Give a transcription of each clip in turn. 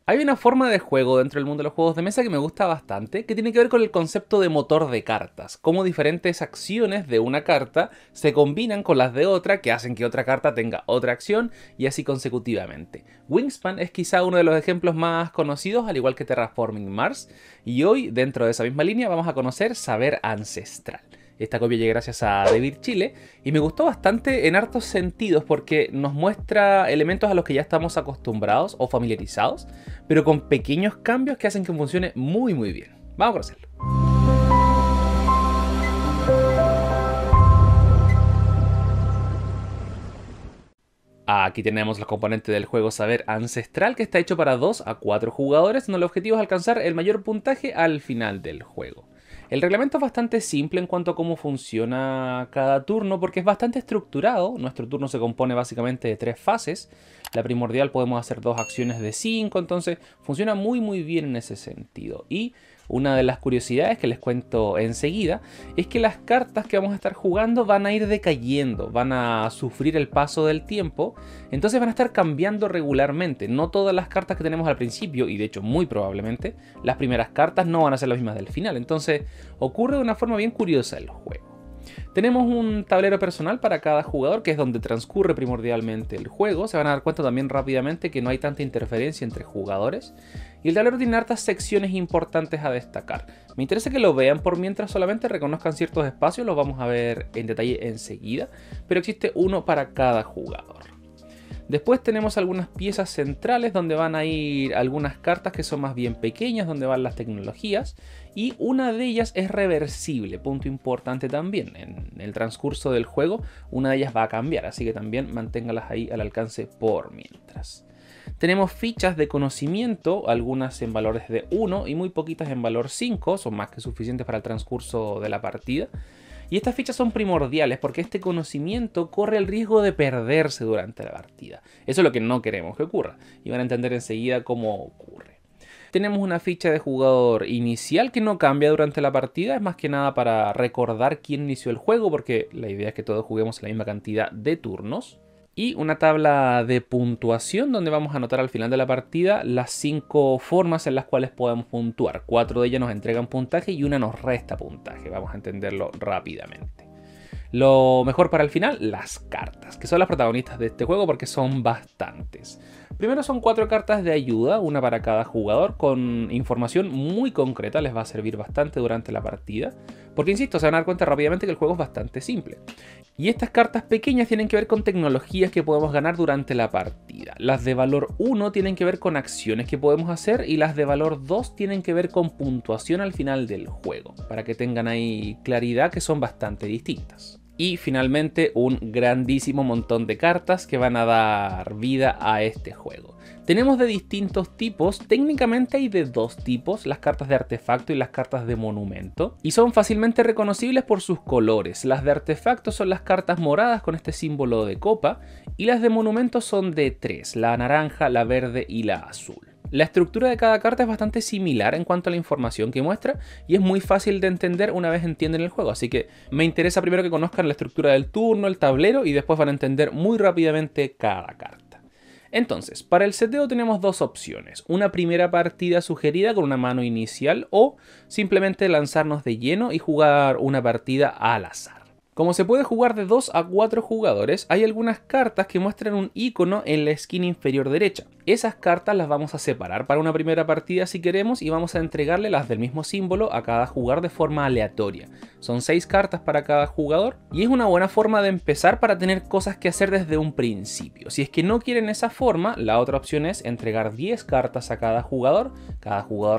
Hay una forma de juego dentro del mundo de los juegos de mesa que me gusta bastante, que tiene que ver con el concepto de motor de cartas, cómo diferentes acciones de una carta se combinan con las de otra que hacen que otra carta tenga otra acción y así consecutivamente. Wingspan es quizá uno de los ejemplos más conocidos, al igual que Terraforming Mars, y hoy dentro de esa misma línea vamos a conocer Saber Ancestral. Esta copia llega gracias a David Chile y me gustó bastante en hartos sentidos porque nos muestra elementos a los que ya estamos acostumbrados o familiarizados, pero con pequeños cambios que hacen que funcione muy bien. Vamos a conocerlo. Aquí tenemos los componentes del juego Saber Ancestral, que está hecho para 2 a 4 jugadores, donde el objetivo es alcanzar el mayor puntaje al final del juego. El reglamento es bastante simple en cuanto a cómo funciona cada turno, porque es bastante estructurado. Nuestro turno se compone básicamente de 3 fases. La primordial podemos hacer 2 acciones de 5, entonces funciona muy bien en ese sentido. Y una de las curiosidades que les cuento enseguida es que las cartas que vamos a estar jugando van a ir decayendo, van a sufrir el paso del tiempo, entonces van a estar cambiando regularmente. No todas las cartas que tenemos al principio, y de hecho muy probablemente, las primeras cartas no van a ser las mismas del final, entonces ocurre de una forma bien curiosa el juego. Tenemos un tablero personal para cada jugador, que es donde transcurre primordialmente el juego. Se van a dar cuenta también rápidamente que no hay tanta interferencia entre jugadores. Y el tablero tiene hartas secciones importantes a destacar. Me interesa que lo vean por mientras solamente reconozcan ciertos espacios, los vamos a ver en detalle enseguida, pero existe uno para cada jugador. Después tenemos algunas piezas centrales donde van a ir algunas cartas que son más bien pequeñas, donde van las tecnologías, y una de ellas es reversible, punto importante también. En el transcurso del juego una de ellas va a cambiar, así que también manténgalas ahí al alcance por mientras. Tenemos fichas de conocimiento, algunas en valores de 1 y muy poquitas en valor 5, son más que suficientes para el transcurso de la partida. Y estas fichas son primordiales porque este conocimiento corre el riesgo de perderse durante la partida. Eso es lo que no queremos que ocurra, y van a entender enseguida cómo ocurre. Tenemos una ficha de jugador inicial que no cambia durante la partida, es más que nada para recordar quién inició el juego, porque la idea es que todos juguemos la misma cantidad de turnos. Y una tabla de puntuación donde vamos a anotar al final de la partida las 5 formas en las cuales podemos puntuar. 4 de ellas nos entregan puntaje y una nos resta puntaje. Vamos a entenderlo rápidamente. Lo mejor para el final, las cartas, que son las protagonistas de este juego porque son bastantes. Primero son 4 cartas de ayuda, una para cada jugador, con información muy concreta, les va a servir bastante durante la partida. Porque insisto, se van a dar cuenta rápidamente que el juego es bastante simple. Y estas cartas pequeñas tienen que ver con tecnologías que podemos ganar durante la partida. Las de valor 1 tienen que ver con acciones que podemos hacer y las de valor 2 tienen que ver con puntuación al final del juego, para que tengan ahí claridad que son bastante distintas. Y finalmente un grandísimo montón de cartas que van a dar vida a este juego. Tenemos de distintos tipos, técnicamente hay de 2 tipos, las cartas de artefacto y las cartas de monumento. Y son fácilmente reconocibles por sus colores. Las de artefacto son las cartas moradas con este símbolo de copa y las de monumento son de 3, la naranja, la verde y la azul. La estructura de cada carta es bastante similar en cuanto a la información que muestra y es muy fácil de entender una vez entienden el juego, así que me interesa primero que conozcan la estructura del turno, el tablero y después van a entender muy rápidamente cada carta. Entonces, para el seteo tenemos 2 opciones, una primera partida sugerida con una mano inicial o simplemente lanzarnos de lleno y jugar una partida al azar. Como se puede jugar de 2 a 4 jugadores, hay algunas cartas que muestran un icono en la esquina inferior derecha. Esas cartas las vamos a separar para una primera partida si queremos y vamos a entregarle las del mismo símbolo a cada jugador de forma aleatoria. Son 6 cartas para cada jugador y es una buena forma de empezar para tener cosas que hacer desde un principio. Si es que no quieren esa forma, la otra opción es entregar 10 cartas a cada jugador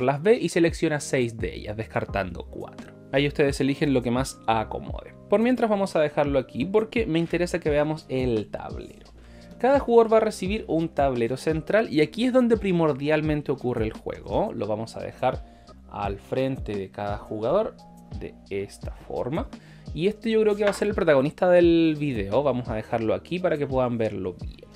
las ve y selecciona 6 de ellas, descartando 4. Ahí ustedes eligen lo que más acomode. Por mientras vamos a dejarlo aquí porque me interesa que veamos el tablero. Cada jugador va a recibir un tablero central y aquí es donde primordialmente ocurre el juego. Lo vamos a dejar al frente de cada jugador de esta forma. Y este yo creo que va a ser el protagonista del video. Vamos a dejarlo aquí para que puedan verlo bien.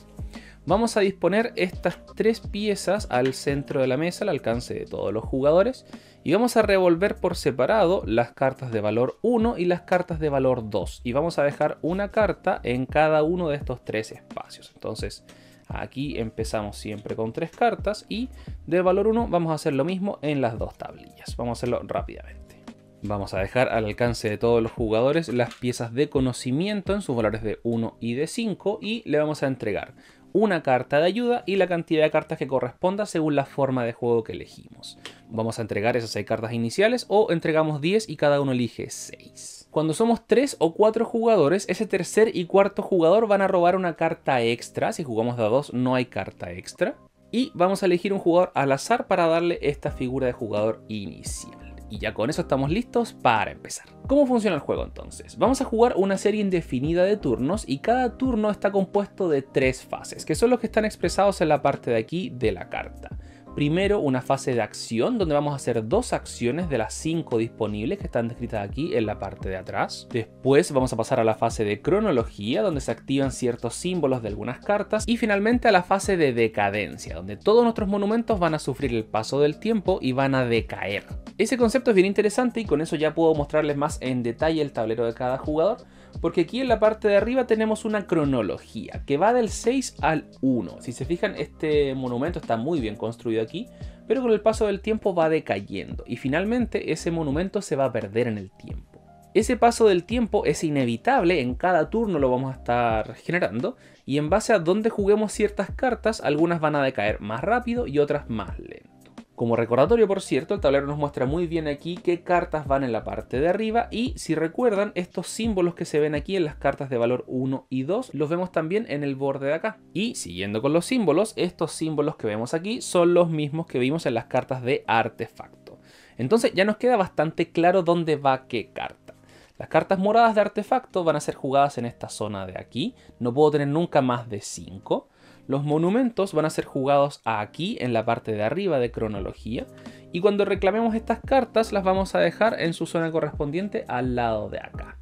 Vamos a disponer estas 3 piezas al centro de la mesa, al alcance de todos los jugadores. Y vamos a revolver por separado las cartas de valor 1 y las cartas de valor 2. Y vamos a dejar una carta en cada uno de estos 3 espacios. Entonces, Aquí empezamos siempre con 3 cartas y de valor 1 vamos a hacer lo mismo en las 2 tablillas. Vamos a hacerlo rápidamente. Vamos a dejar al alcance de todos los jugadores las piezas de conocimiento en sus valores de 1 y de 5 y le vamos a entregar una carta de ayuda y la cantidad de cartas que corresponda según la forma de juego que elegimos. Vamos a entregar esas 6 cartas iniciales o entregamos 10 y cada uno elige 6. Cuando somos 3 o 4 jugadores, ese tercer y cuarto jugador van a robar una carta extra. Si jugamos de a 2 no hay carta extra. Y vamos a elegir un jugador al azar para darle esta figura de jugador inicial. Y ya con eso estamos listos para empezar. ¿Cómo funciona el juego entonces? Vamos a jugar una serie indefinida de turnos y cada turno está compuesto de 3 fases, que son los que están expresados en la parte de aquí de la carta. Primero, una fase de acción, donde vamos a hacer 2 acciones de las 5 disponibles que están descritas aquí en la parte de atrás. Después vamos a pasar a la fase de cronología, donde se activan ciertos símbolos de algunas cartas. Y finalmente a la fase de decadencia, donde todos nuestros monumentos van a sufrir el paso del tiempo y van a decaer. Ese concepto es bien interesante y con eso ya puedo mostrarles más en detalle el tablero de cada jugador, porque aquí en la parte de arriba tenemos una cronología que va del 6 al 1. Si se fijan, este monumento está muy bien construido aquí, pero con el paso del tiempo va decayendo y finalmente ese monumento se va a perder en el tiempo. Ese paso del tiempo es inevitable, en cada turno lo vamos a estar generando y en base a dónde juguemos ciertas cartas, algunas van a decaer más rápido y otras más lento. Como recordatorio, por cierto, el tablero nos muestra muy bien aquí qué cartas van en la parte de arriba y si recuerdan, estos símbolos que se ven aquí en las cartas de valor 1 y 2 los vemos también en el borde de acá. Y siguiendo con los símbolos, estos símbolos que vemos aquí son los mismos que vimos en las cartas de artefacto. Entonces ya nos queda bastante claro dónde va qué carta. Las cartas moradas de artefacto van a ser jugadas en esta zona de aquí, no puedo tener nunca más de 5. Los monumentos van a ser jugados aquí en la parte de arriba de cronología y cuando reclamemos estas cartas las vamos a dejar en su zona correspondiente al lado de acá.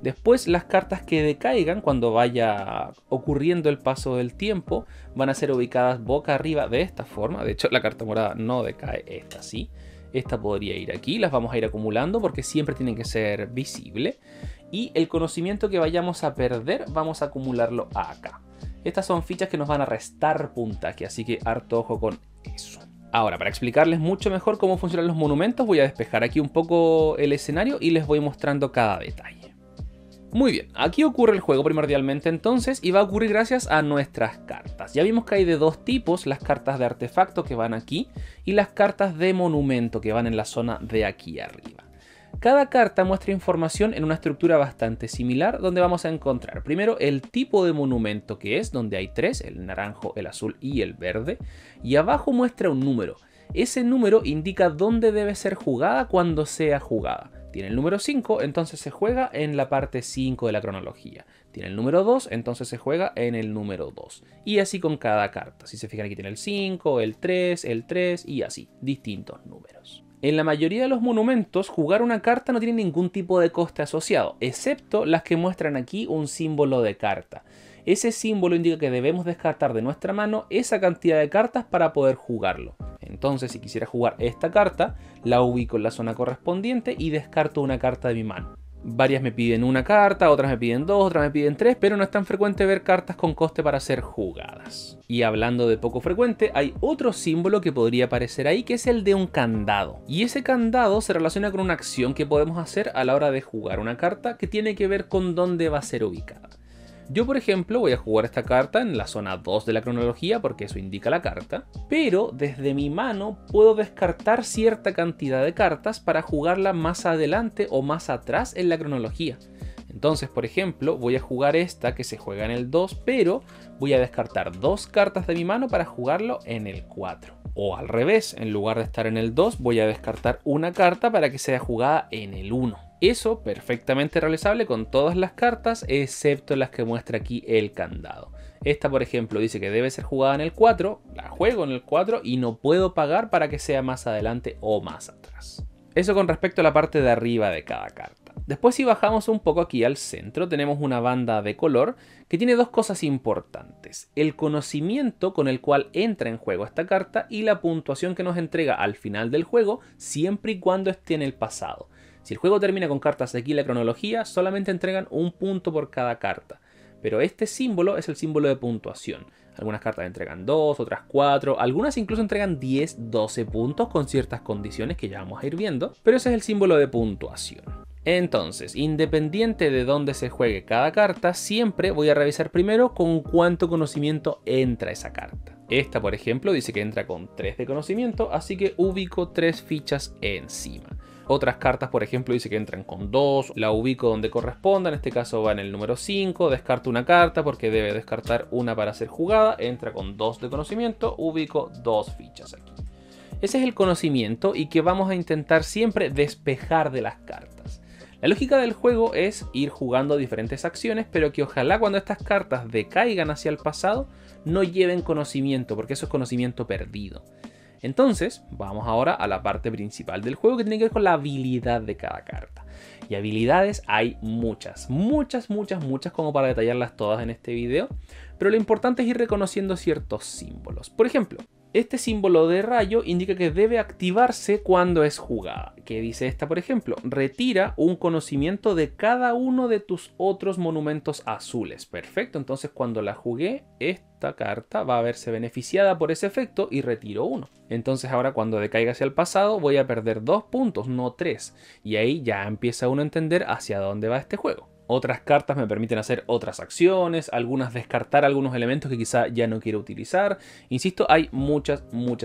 Después las cartas que decaigan cuando vaya ocurriendo el paso del tiempo van a ser ubicadas boca arriba de esta forma. De hecho la carta morada no decae, esta sí. Esta podría ir aquí, las vamos a ir acumulando porque siempre tienen que ser visibles. Y el conocimiento que vayamos a perder vamos a acumularlo acá. Estas son fichas que nos van a restar puntaje, así que harto ojo con eso. Ahora, para explicarles mucho mejor cómo funcionan los monumentos, voy a despejar aquí un poco el escenario y les voy mostrando cada detalle. Muy bien, aquí ocurre el juego primordialmente entonces y va a ocurrir gracias a nuestras cartas. Ya vimos que hay de 2 tipos, las cartas de artefacto que van aquí y las cartas de monumento que van en la zona de aquí arriba. Cada carta muestra información en una estructura bastante similar donde vamos a encontrar primero el tipo de monumento que es, donde hay 3, el naranjo, el azul y el verde, y abajo muestra un número. Ese número indica dónde debe ser jugada cuando sea jugada. Tiene el número 5, entonces se juega en la parte 5 de la cronología. Tiene el número 2, entonces se juega en el número 2. Y así con cada carta. Si se fijan aquí tiene el 5, el 3 y así, distintos números. En la mayoría de los monumentos, jugar una carta no tiene ningún tipo de coste asociado, excepto las que muestran aquí un símbolo de carta. Ese símbolo indica que debemos descartar de nuestra mano esa cantidad de cartas para poder jugarlo. Entonces, si quisiera jugar esta carta, la ubico en la zona correspondiente y descarto una carta de mi mano. Varias me piden una carta, otras me piden 2, otras me piden 3, pero no es tan frecuente ver cartas con coste para ser jugadas. Y hablando de poco frecuente, hay otro símbolo que podría aparecer ahí, que es el de un candado. Y ese candado se relaciona con una acción que podemos hacer a la hora de jugar una carta que tiene que ver con dónde va a ser ubicada. Yo, por ejemplo, voy a jugar esta carta en la zona 2 de la cronología porque eso indica la carta, pero desde mi mano puedo descartar cierta cantidad de cartas para jugarla más adelante o más atrás en la cronología. Entonces, por ejemplo, voy a jugar esta que se juega en el 2, pero voy a descartar 2 cartas de mi mano para jugarlo en el 4. O al revés, en lugar de estar en el 2, voy a descartar una carta para que sea jugada en el 1. Eso perfectamente realizable con todas las cartas, excepto las que muestra aquí el candado. Esta, por ejemplo, dice que debe ser jugada en el 4, la juego en el 4 y no puedo pagar para que sea más adelante o más atrás. Eso con respecto a la parte de arriba de cada carta. Después, si bajamos un poco aquí al centro, tenemos una banda de color que tiene 2 cosas importantes. El conocimiento con el cual entra en juego esta carta y la puntuación que nos entrega al final del juego, siempre y cuando esté en el pasado. Si el juego termina con cartas de aquí en la cronología, solamente entregan un punto por cada carta. Pero este símbolo es el símbolo de puntuación. Algunas cartas entregan 2, otras 4, algunas incluso entregan 10, 12 puntos con ciertas condiciones que ya vamos a ir viendo, pero ese es el símbolo de puntuación. Entonces, independiente de dónde se juegue cada carta, siempre voy a revisar primero con cuánto conocimiento entra esa carta. Esta, por ejemplo, dice que entra con 3 de conocimiento, así que ubico 3 fichas encima. Otras cartas, por ejemplo, dice que entran con 2, la ubico donde corresponda, en este caso va en el número 5, descarto una carta porque debe descartar una para ser jugada, entra con 2 de conocimiento, ubico 2 fichas aquí. Ese es el conocimiento y que vamos a intentar siempre despejar de las cartas. La lógica del juego es ir jugando diferentes acciones, pero que ojalá cuando estas cartas decaigan hacia el pasado no lleven conocimiento, porque eso es conocimiento perdido. Entonces, vamos ahora a la parte principal del juego que tiene que ver con la habilidad de cada carta. Y habilidades hay muchas como para detallarlas todas en este video, pero lo importante es ir reconociendo ciertos símbolos. Por ejemplo, este símbolo de rayo indica que debe activarse cuando es jugada. ¿Qué dice esta, por ejemplo? Retira un conocimiento de cada uno de tus otros monumentos azules. Perfecto, entonces cuando la jugué, esta carta va a verse beneficiada por ese efecto y retiro uno. Entonces ahora cuando decaiga hacia el pasado voy a perder 2 puntos, no 3. Y ahí ya empieza uno a entender hacia dónde va este juego. Otras cartas me permiten hacer otras acciones, algunas descartar algunos elementos que quizá ya no quiero utilizar. Insisto, hay muchas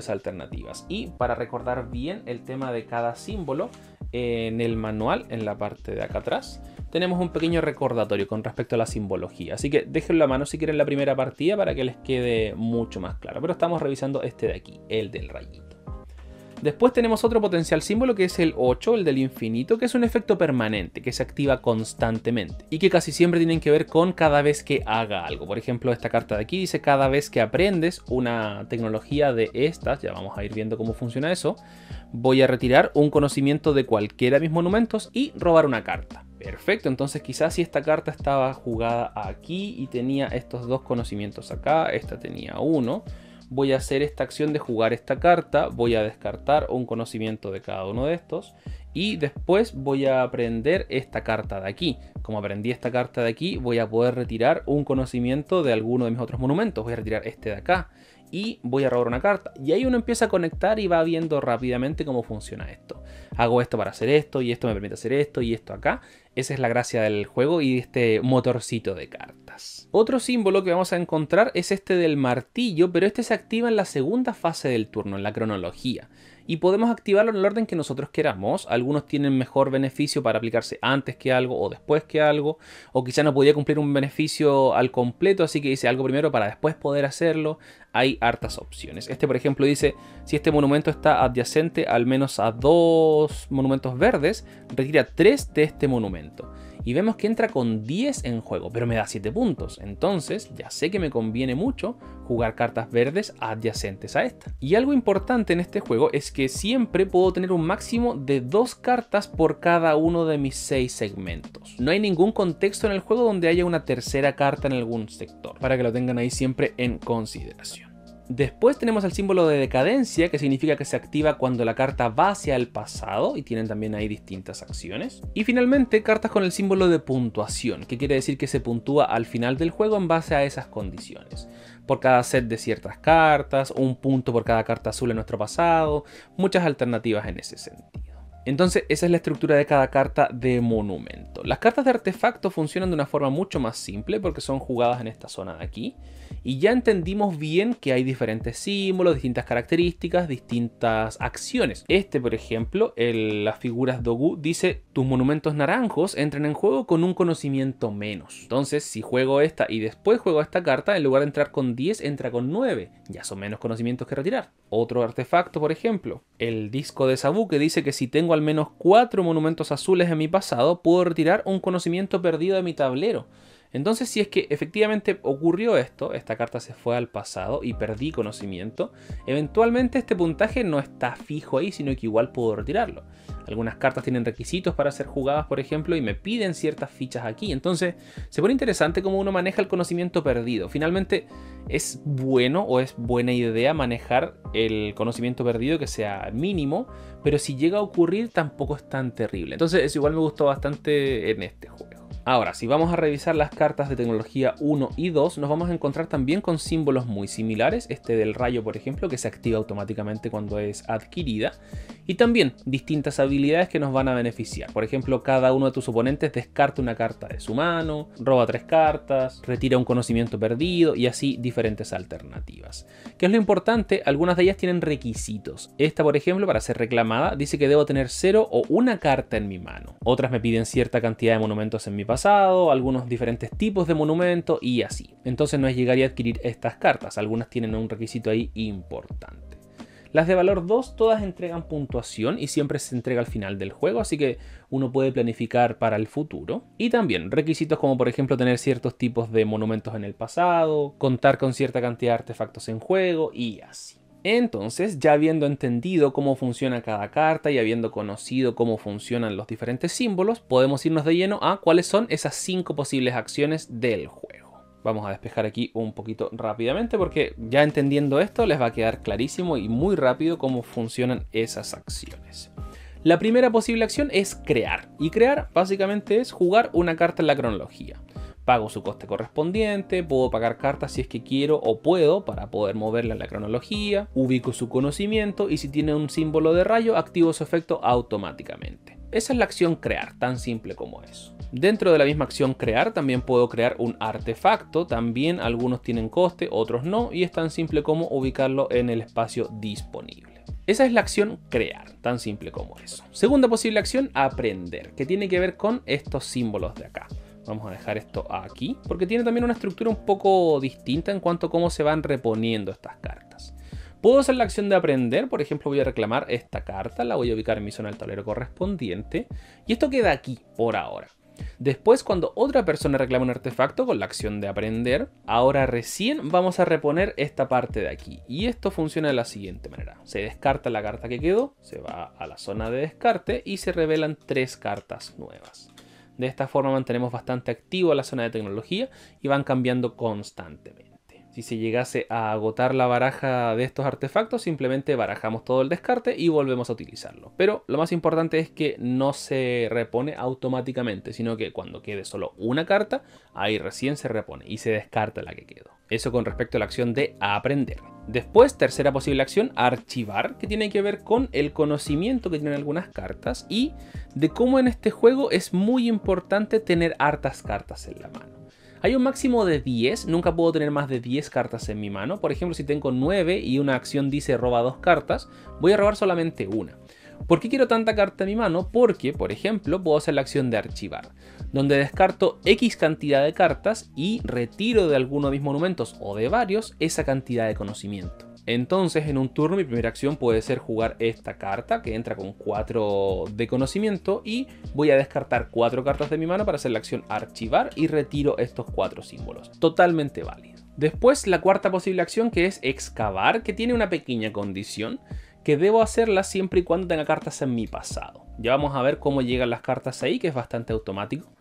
alternativas. Y para recordar bien el tema de cada símbolo, en el manual, en la parte de acá atrás, tenemos un pequeño recordatorio con respecto a la simbología. Así que déjenlo a mano si quieren la primera partida para que les quede mucho más claro. Pero estamos revisando este de aquí, el del rayito. Después tenemos otro potencial símbolo que es el 8, el del infinito, que es un efecto permanente, que se activa constantemente y que casi siempre tienen que ver con cada vez que haga algo. Por ejemplo, esta carta de aquí dice cada vez que aprendes una tecnología de estas, ya vamos a ir viendo cómo funciona eso, voy a retirar un conocimiento de cualquiera de mis monumentos y robar una carta. Perfecto, entonces quizás si esta carta estaba jugada aquí y tenía estos 2 conocimientos acá, esta tenía 1, voy a hacer esta acción de jugar esta carta, voy a descartar un conocimiento de cada uno de estos y después voy a aprender esta carta de aquí. Como aprendí esta carta de aquí, voy a poder retirar un conocimiento de alguno de mis otros monumentos. Voy a retirar este de acá y voy a robar una carta. Y ahí uno empieza a conectar y va viendo rápidamente cómo funciona esto. Hago esto para hacer esto y esto me permite hacer esto y esto acá. Esa es la gracia del juego y de este motorcito de cartas. Otro símbolo que vamos a encontrar es este del martillo, pero este se activa en la segunda fase del turno, en la cronología. Y podemos activarlo en el orden que nosotros queramos. Algunos tienen mejor beneficio para aplicarse antes que algo o después que algo. O quizá no podía cumplir un beneficio al completo, así que dice algo primero para después poder hacerlo. Hay hartas opciones. Este, por ejemplo, dice, si este monumento está adyacente al menos a 2 monumentos verdes, retira 3 de este monumento. Y vemos que entra con 10 en juego, pero me da 7 puntos. Entonces ya sé que me conviene mucho jugar cartas verdes adyacentes a esta. Y algo importante en este juego es que siempre puedo tener un máximo de 2 cartas por cada uno de mis 6 segmentos. No hay ningún contexto en el juego donde haya una tercera carta en algún sector, para que lo tengan ahí siempre en consideración. Después tenemos el símbolo de decadencia, que significa que se activa cuando la carta va hacia el pasado y tienen también ahí distintas acciones. Y finalmente cartas con el símbolo de puntuación, que quiere decir que se puntúa al final del juego en base a esas condiciones. Por cada set de ciertas cartas, un punto por cada carta azul en nuestro pasado, muchas alternativas en ese sentido. Entonces esa es la estructura de cada carta de monumento. Las cartas de artefacto funcionan de una forma mucho más simple porque son jugadas en esta zona de aquí. Y ya entendimos bien que hay diferentes símbolos, distintas características, distintas acciones. Este, por ejemplo, las figuras Dogu dice tus monumentos naranjos entran en juego con un conocimiento menos. Entonces si juego esta y después juego esta carta, en lugar de entrar con 10 entra con 9. Ya son menos conocimientos que retirar. Otro artefacto, por ejemplo, el disco de Sabu, que dice que si tengo al menos 4 monumentos azules en mi pasado, puedo retirar un conocimiento perdido de mi tablero. Entonces, si es que efectivamente ocurrió esto, esta carta se fue al pasado y perdí conocimiento, eventualmente este puntaje no está fijo ahí, sino que igual puedo retirarlo. Algunas cartas tienen requisitos para ser jugadas, por ejemplo, y me piden ciertas fichas aquí. Entonces, se pone interesante cómo uno maneja el conocimiento perdido. Finalmente, es bueno o es buena idea manejar el conocimiento perdido que sea mínimo, pero si llega a ocurrir tampoco es tan terrible. Entonces, eso igual me gustó bastante en este juego. Ahora, si vamos a revisar las cartas de tecnología 1 y 2, nos vamos a encontrar también con símbolos muy similares, este del rayo por ejemplo, que se activa automáticamente cuando es adquirida, y también distintas habilidades que nos van a beneficiar. Por ejemplo, cada uno de tus oponentes descarta una carta de su mano, roba 3 cartas, retira un conocimiento perdido y así diferentes alternativas. ¿Qué es lo importante? Algunas de ellas tienen requisitos. Esta, por ejemplo, para ser reclamada, dice que debo tener 0 o una carta en mi mano. Otras me piden cierta cantidad de monumentos en mi pasado, algunos diferentes tipos de monumentos y así. Entonces no es llegar y adquirir estas cartas, algunas tienen un requisito ahí importante. Las de valor 2 todas entregan puntuación y siempre se entrega al final del juego, así que uno puede planificar para el futuro. Y también requisitos como por ejemplo tener ciertos tipos de monumentos en el pasado, contar con cierta cantidad de artefactos en juego y así. Entonces, ya habiendo entendido cómo funciona cada carta y habiendo conocido cómo funcionan los diferentes símbolos, podemos irnos de lleno a cuáles son esas 5 posibles acciones del juego. Vamos a despejar aquí un poquito rápidamente porque ya entendiendo esto les va a quedar clarísimo y muy rápido cómo funcionan esas acciones. La primera posible acción es crear, y crear básicamente es jugar una carta en la cronología. Pago su coste correspondiente, puedo pagar cartas si es que quiero o puedo para poder moverla en la cronología, ubico su conocimiento y si tiene un símbolo de rayo activo su efecto automáticamente. Esa es la acción crear, tan simple como eso. Dentro de la misma acción crear también puedo crear un artefacto, también algunos tienen coste, otros no, y es tan simple como ubicarlo en el espacio disponible. Esa es la acción crear, tan simple como eso. Segunda posible acción, aprender, que tiene que ver con estos símbolos de acá. Vamos a dejar esto aquí, porque tiene también una estructura un poco distinta en cuanto a cómo se van reponiendo estas cartas. Puedo hacer la acción de aprender, por ejemplo voy a reclamar esta carta, la voy a ubicar en mi zona del tablero correspondiente, y esto queda aquí por ahora. Después, cuando otra persona reclama un artefacto con la acción de aprender, ahora recién vamos a reponer esta parte de aquí. Y esto funciona de la siguiente manera. Se descarta la carta que quedó, se va a la zona de descarte y se revelan 3 cartas nuevas. De esta forma mantenemos bastante activo la zona de tecnología y van cambiando constantemente. Si se llegase a agotar la baraja de estos artefactos, simplemente barajamos todo el descarte y volvemos a utilizarlo. Pero lo más importante es que no se repone automáticamente, sino que cuando quede solo una carta, ahí recién se repone y se descarta la que quedó. Eso con respecto a la acción de aprender. Después, tercera posible acción, archivar, que tiene que ver con el conocimiento que tienen algunas cartas y de cómo en este juego es muy importante tener hartas cartas en la mano. Hay un máximo de 10, nunca puedo tener más de 10 cartas en mi mano. Por ejemplo, si tengo 9 y una acción dice roba 2 cartas, voy a robar solamente una. ¿Por qué quiero tanta carta en mi mano? Porque, por ejemplo, puedo hacer la acción de archivar, donde descarto X cantidad de cartas y retiro de alguno de mis monumentos o de varios esa cantidad de conocimiento. Entonces, en un turno mi primera acción puede ser jugar esta carta que entra con 4 de conocimiento y voy a descartar 4 cartas de mi mano para hacer la acción archivar y retiro estos 4 símbolos. Totalmente válido. Después, la cuarta posible acción que es excavar, que tiene una pequeña condición, que debo hacerla siempre y cuando tenga cartas en mi pasado. Ya vamos a ver cómo llegan las cartas ahí, que es bastante automático.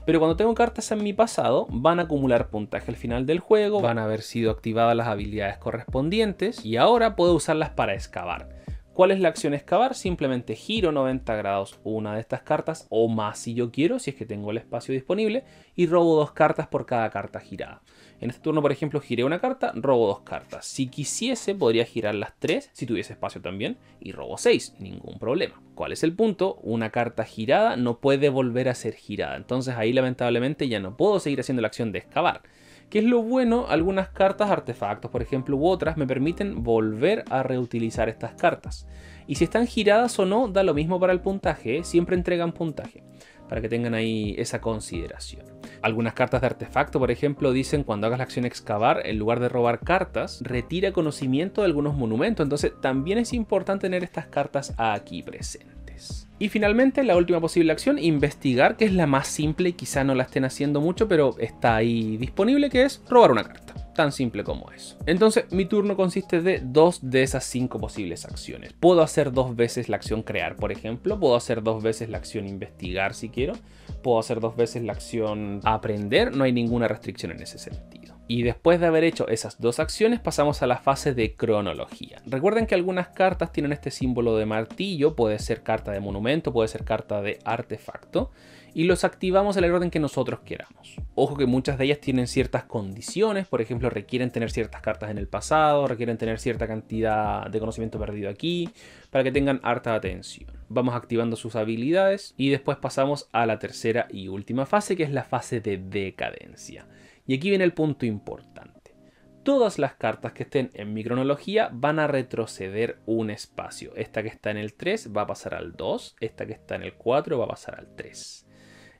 Pero cuando tengo cartas en mi pasado, van a acumular puntaje al final del juego, van a haber sido activadas las habilidades correspondientes y ahora puedo usarlas para excavar. ¿Cuál es la acción excavar? Simplemente giro 90 grados una de estas cartas o más si yo quiero, si es que tengo el espacio disponible, y robo 2 cartas por cada carta girada. En este turno, por ejemplo, giré una carta, robo 2 cartas. Si quisiese, podría girar las 3, si tuviese espacio también, y robo 6, ningún problema. ¿Cuál es el punto? Una carta girada no puede volver a ser girada. Entonces ahí lamentablemente ya no puedo seguir haciendo la acción de excavar. ¿Qué es lo bueno? Algunas cartas, artefactos por ejemplo, u otras, me permiten volver a reutilizar estas cartas. Y si están giradas o no, da lo mismo para el puntaje, ¿eh? Siempre entregan puntaje, para que tengan ahí esa consideración. Algunas cartas de artefacto, por ejemplo, dicen cuando hagas la acción excavar, en lugar de robar cartas, retira conocimiento de algunos monumentos. Entonces también es importante tener estas cartas aquí presentes. Y finalmente, la última posible acción, investigar, que es la más simple y quizá no la estén haciendo mucho, pero está ahí disponible, que es robar una carta. Tan simple como eso. Entonces, mi turno consiste de 2 de esas 5 posibles acciones. Puedo hacer 2 veces la acción crear, por ejemplo. Puedo hacer 2 veces la acción investigar si quiero. Puedo hacer 2 veces la acción aprender. No hay ninguna restricción en ese sentido. Y después de haber hecho esas dos acciones pasamos a la fase de cronología. Recuerden que algunas cartas tienen este símbolo de martillo, puede ser carta de monumento, puede ser carta de artefacto, y los activamos en el orden que nosotros queramos. Ojo que muchas de ellas tienen ciertas condiciones, por ejemplo requieren tener ciertas cartas en el pasado, requieren tener cierta cantidad de conocimiento perdido aquí, para que tengan harta atención. Vamos activando sus habilidades y después pasamos a la tercera y última fase, que es la fase de decadencia. Y aquí viene el punto importante. Todas las cartas que estén en mi cronología van a retroceder un espacio. Esta que está en el 3 va a pasar al 2, esta que está en el 4 va a pasar al 3.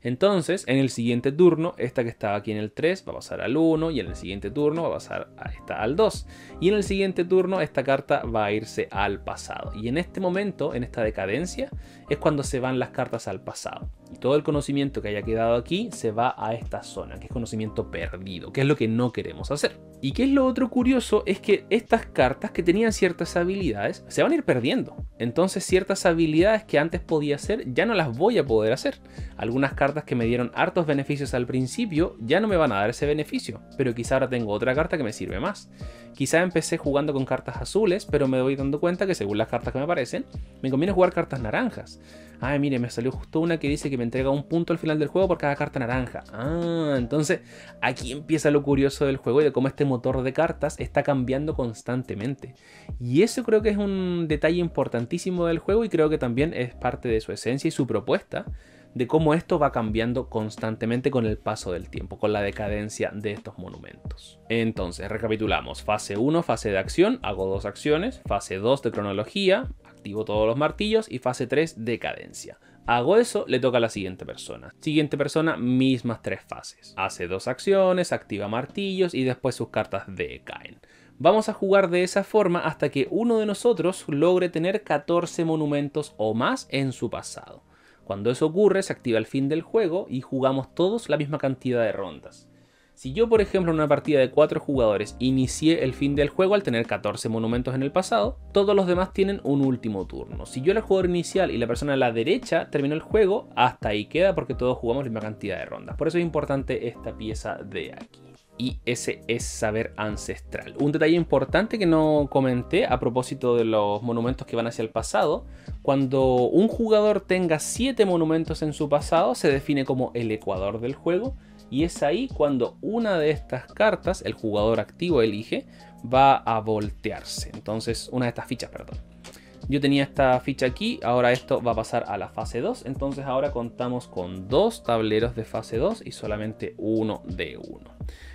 Entonces, en el siguiente turno, esta que estaba aquí en el 3 va a pasar al 1 y en el siguiente turno va a pasar a esta al 2. Y en el siguiente turno esta carta va a irse al pasado. Y en este momento, en esta decadencia, es cuando se van las cartas al pasado. Y todo el conocimiento que haya quedado aquí se va a esta zona, que es conocimiento perdido, que es lo que no queremos hacer. Y que es lo otro curioso, es que estas cartas que tenían ciertas habilidades se van a ir perdiendo. Entonces ciertas habilidades que antes podía hacer ya no las voy a poder hacer. Algunas cartas que me dieron hartos beneficios al principio ya no me van a dar ese beneficio, pero quizá ahora tengo otra carta que me sirve más. Quizá empecé jugando con cartas azules, pero me voy dando cuenta que según las cartas que me aparecen, me conviene jugar cartas naranjas. Ay, mire, me salió justo una que dice que me entrega un punto al final del juego por cada carta naranja. Ah, entonces aquí empieza lo curioso del juego y de cómo este motor de cartas está cambiando constantemente. Y eso creo que es un detalle importantísimo del juego y creo que también es parte de su esencia y su propuesta de cómo esto va cambiando constantemente con el paso del tiempo, con la decadencia de estos monumentos. Entonces, recapitulamos. Fase 1, fase de acción, hago 2 acciones. Fase 2 de cronología, activo todos los martillos. Y fase 3, decadencia. Hago eso, le toca a la siguiente persona. Siguiente persona, mismas 3 fases. Hace 2 acciones, activa martillos y después sus cartas decaen. Vamos a jugar de esa forma hasta que uno de nosotros logre tener 14 monumentos o más en su pasado. Cuando eso ocurre, se activa el fin del juego y jugamos todos la misma cantidad de rondas. Si yo, por ejemplo, en una partida de 4 jugadores inicié el fin del juego al tener 14 monumentos en el pasado, todos los demás tienen un último turno. Si yo era el jugador inicial y la persona a la derecha terminó el juego, hasta ahí queda porque todos jugamos la misma cantidad de rondas. Por eso es importante esta pieza de aquí. Y ese es saber ancestral. Un detalle importante que no comenté a propósito de los monumentos que van hacia el pasado. Cuando un jugador tenga 7 monumentos en su pasado, se define como el ecuador del juego. Y es ahí cuando una de estas cartas, el jugador activo elige, va a voltearse. Entonces, una de estas fichas, perdón. Yo tenía esta ficha aquí, ahora esto va a pasar a la fase 2. Entonces ahora contamos con 2 tableros de fase 2 y solamente uno de 1.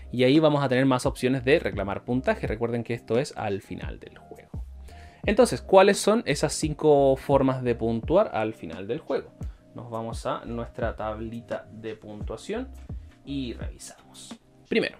Y ahí vamos a tener más opciones de reclamar puntaje. Recuerden que esto es al final del juego. Entonces, ¿cuáles son esas 5 formas de puntuar al final del juego? Nos vamos a nuestra tablita de puntuación y revisamos. Primero,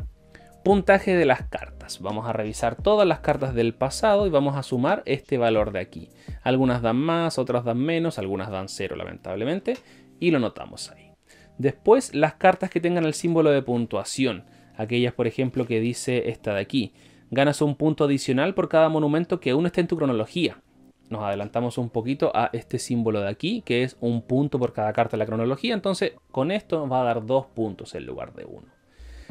puntaje de las cartas. Vamos a revisar todas las cartas del pasado y vamos a sumar este valor de aquí. Algunas dan más, otras dan menos, algunas dan 0 lamentablemente. Y lo notamos ahí. Después, las cartas que tengan el símbolo de puntuación. Aquellas, por ejemplo, que dice esta de aquí. Ganas un punto adicional por cada monumento que aún esté en tu cronología. Nos adelantamos un poquito a este símbolo de aquí, que es un punto por cada carta de la cronología. Entonces, con esto nos va a dar 2 puntos en lugar de 1.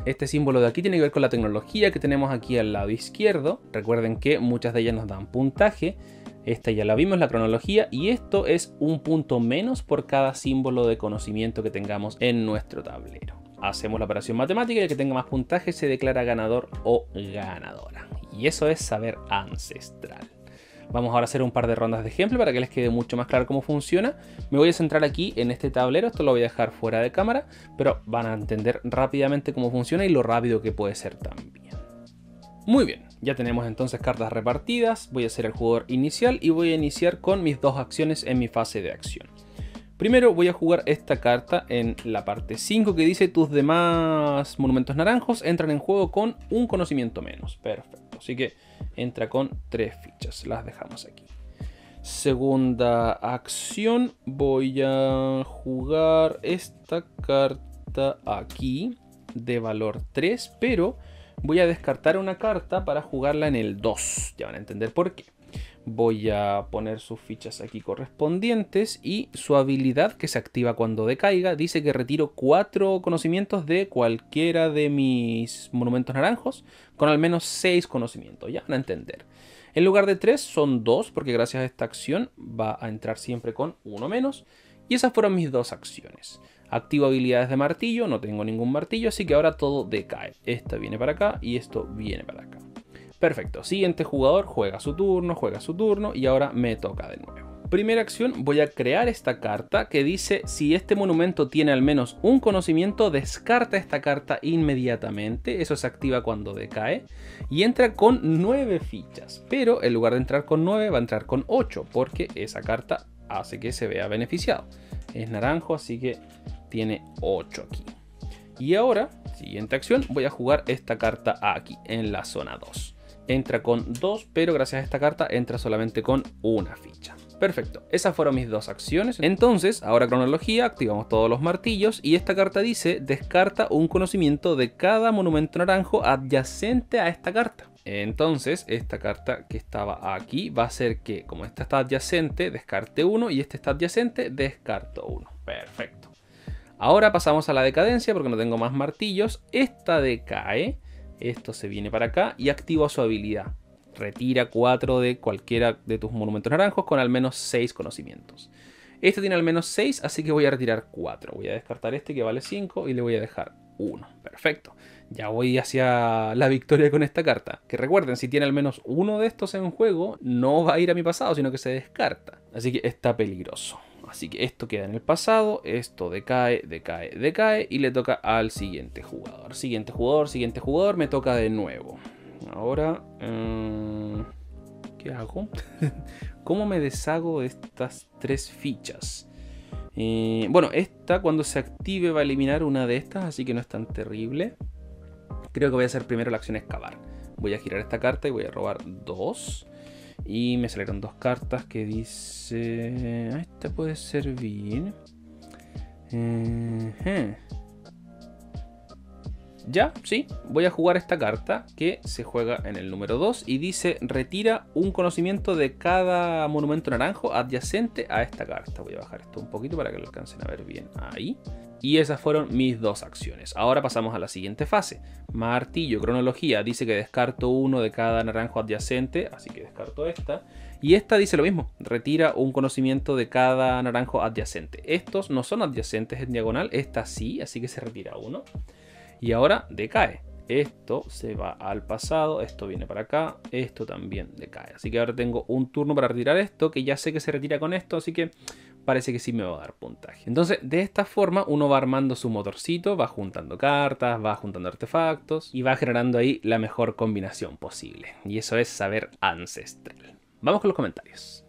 Este símbolo de aquí tiene que ver con la tecnología que tenemos aquí al lado izquierdo. Recuerden que muchas de ellas nos dan puntaje. Esta ya la vimos, la cronología. Y esto es un punto menos por cada símbolo de conocimiento que tengamos en nuestro tablero. Hacemos la operación matemática y el que tenga más puntaje se declara ganador o ganadora. Y eso es saber ancestral. Vamos ahora a hacer un par de rondas de ejemplo para que les quede mucho más claro cómo funciona. Me voy a centrar aquí en este tablero, esto lo voy a dejar fuera de cámara, pero van a entender rápidamente cómo funciona y lo rápido que puede ser también. Muy bien, ya tenemos entonces cartas repartidas, voy a ser el jugador inicial y voy a iniciar con mis 2 acciones en mi fase de acción. Primero voy a jugar esta carta en la parte 5 que dice tus demás monumentos naranjos entran en juego con un conocimiento menos. Perfecto, así que entra con 3 fichas, las dejamos aquí. Segunda acción, voy a jugar esta carta aquí de valor 3, pero voy a descartar una carta para jugarla en el 2, ya van a entender por qué. Voy a poner sus fichas aquí correspondientes y su habilidad, que se activa cuando decaiga, dice que retiro 4 conocimientos de cualquiera de mis monumentos naranjos con al menos 6 conocimientos, ya van a entender. En lugar de 3 son 2 porque gracias a esta acción va a entrar siempre con 1 menos. Y esas fueron mis 2 acciones. Activo habilidades de martillo, no tengo ningún martillo, así que ahora todo decae. Esta viene para acá y esto viene para acá. Perfecto, siguiente jugador juega su turno y ahora me toca de nuevo. Primera acción, voy a crear esta carta que dice si este monumento tiene al menos un conocimiento, descarta esta carta inmediatamente. Eso se activa cuando decae y entra con 9 fichas, pero en lugar de entrar con 9 va a entrar con 8 porque esa carta hace que se vea beneficiado. Es naranjo, así que tiene 8 aquí. Y ahora, siguiente acción, voy a jugar esta carta aquí en la zona 2. Entra con 2, pero gracias a esta carta entra solamente con una ficha. Perfecto, esas fueron mis 2 acciones. Entonces, ahora cronología, activamos todos los martillos y esta carta dice descarta un conocimiento de cada monumento naranjo adyacente a esta carta. Entonces, esta carta que estaba aquí va a hacer que, como esta está adyacente, descarte 1 y este está adyacente, descarto 1. Perfecto. Ahora pasamos a la decadencia porque no tengo más martillos. Esta decae. Esto se viene para acá y activa su habilidad. Retira 4 de cualquiera de tus monumentos naranjos con al menos 6 conocimientos. Este tiene al menos 6, así que voy a retirar 4. Voy a descartar este que vale 5 y le voy a dejar 1. Perfecto. Ya voy hacia la victoria con esta carta. Que recuerden, si tiene al menos uno de estos en juego, no va a ir a mi pasado, sino que se descarta. Así que está peligroso. Así que esto queda en el pasado, esto decae, decae, decae y le toca al siguiente jugador. Siguiente jugador, me toca de nuevo. Ahora, ¿qué hago? ¿Cómo me deshago de estas 3 fichas? Bueno, esta cuando se active va a eliminar una de estas, así que no es tan terrible. Creo que voy a hacer primero la acción excavar. Voy a girar esta carta y voy a robar 2. Y me salieron 2 cartas que dice... esta puede servir. Ya, sí, voy a jugar esta carta que se juega en el número 2 y dice retira un conocimiento de cada monumento naranjo adyacente a esta carta. Voy a bajar esto un poquito para que lo alcancen a ver bien ahí. Y esas fueron mis 2 acciones. Ahora pasamos a la siguiente fase. Martillo, cronología, dice que descarto 1 de cada naranjo adyacente, así que descarto esta. Y esta dice lo mismo, retira un conocimiento de cada naranjo adyacente. Estos no son adyacentes en diagonal, esta sí, así que se retira 1. Y ahora decae. Esto se va al pasado, esto viene para acá, esto también decae. Así que ahora tengo un turno para retirar esto, que ya sé que se retira con esto, así que parece que sí me va a dar puntaje. Entonces, de esta forma uno va armando su motorcito, va juntando cartas, va juntando artefactos y va generando ahí la mejor combinación posible. Y eso es saber ancestral. Vamos con los comentarios.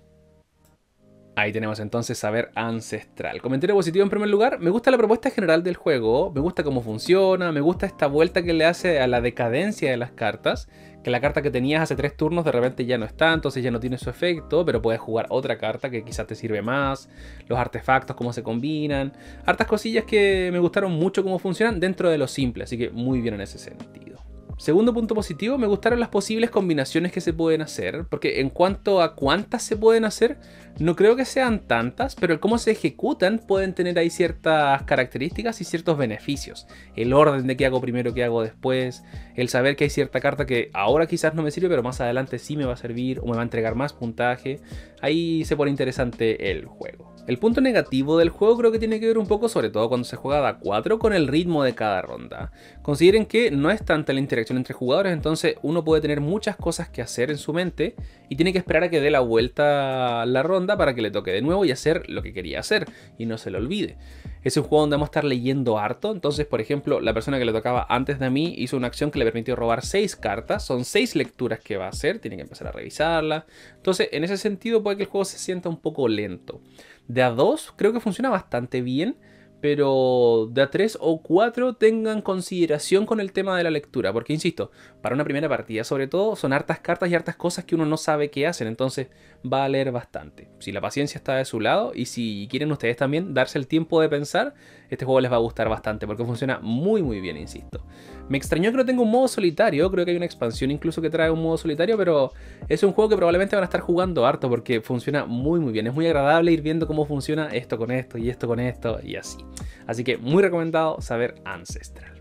Ahí tenemos entonces saber ancestral. Comentario positivo en primer lugar. Me gusta la propuesta general del juego. Me gusta cómo funciona. Me gusta esta vuelta que le hace a la decadencia de las cartas. Que la carta que tenías hace 3 turnos de repente ya no está. Entonces ya no tiene su efecto. Pero puedes jugar otra carta que quizás te sirve más. Los artefactos, cómo se combinan. Hartas cosillas que me gustaron mucho cómo funcionan dentro de lo simple. Así que muy bien en ese sentido. Segundo punto positivo, me gustaron las posibles combinaciones que se pueden hacer, porque en cuanto a cuántas se pueden hacer, no creo que sean tantas, pero el cómo se ejecutan pueden tener ahí ciertas características y ciertos beneficios. El orden de qué hago primero, qué hago después, el saber que hay cierta carta que ahora quizás no me sirve, pero más adelante sí me va a servir o me va a entregar más puntaje. Ahí se pone interesante el juego. El punto negativo del juego creo que tiene que ver un poco, sobre todo cuando se juega de a 4, con el ritmo de cada ronda. Consideren que no es tanta la interacción entre jugadores, entonces uno puede tener muchas cosas que hacer en su mente y tiene que esperar a que dé la vuelta la ronda para que le toque de nuevo y hacer lo que quería hacer y no se le olvide. Es un juego donde vamos a estar leyendo harto, entonces por ejemplo la persona que le tocaba antes de mí hizo una acción que le permitió robar 6 cartas, son 6 lecturas que va a hacer, tiene que empezar a revisarla, entonces en ese sentido puede que el juego se sienta un poco lento. De a 2 creo que funciona bastante bien, pero de a 3 o 4 tengan consideración con el tema de la lectura, porque insisto, para una primera partida sobre todo son hartas cartas y hartas cosas que uno no sabe qué hacen, entonces va a leer bastante. Si la paciencia está de su lado y si quieren ustedes también darse el tiempo de pensar, este juego les va a gustar bastante porque funciona muy bien, insisto. Me extrañó que no tenga un modo solitario, creo que hay una expansión incluso que trae un modo solitario, pero es un juego que probablemente van a estar jugando harto porque funciona muy bien. Es muy agradable ir viendo cómo funciona esto con esto y esto con esto y así. Así que muy recomendado saber Ancestral.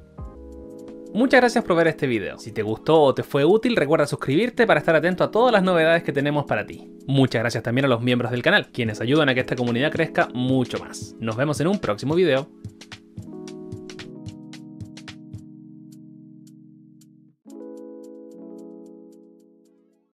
Muchas gracias por ver este video. Si te gustó o te fue útil, recuerda suscribirte para estar atento a todas las novedades que tenemos para ti. Muchas gracias también a los miembros del canal, quienes ayudan a que esta comunidad crezca mucho más. Nos vemos en un próximo video.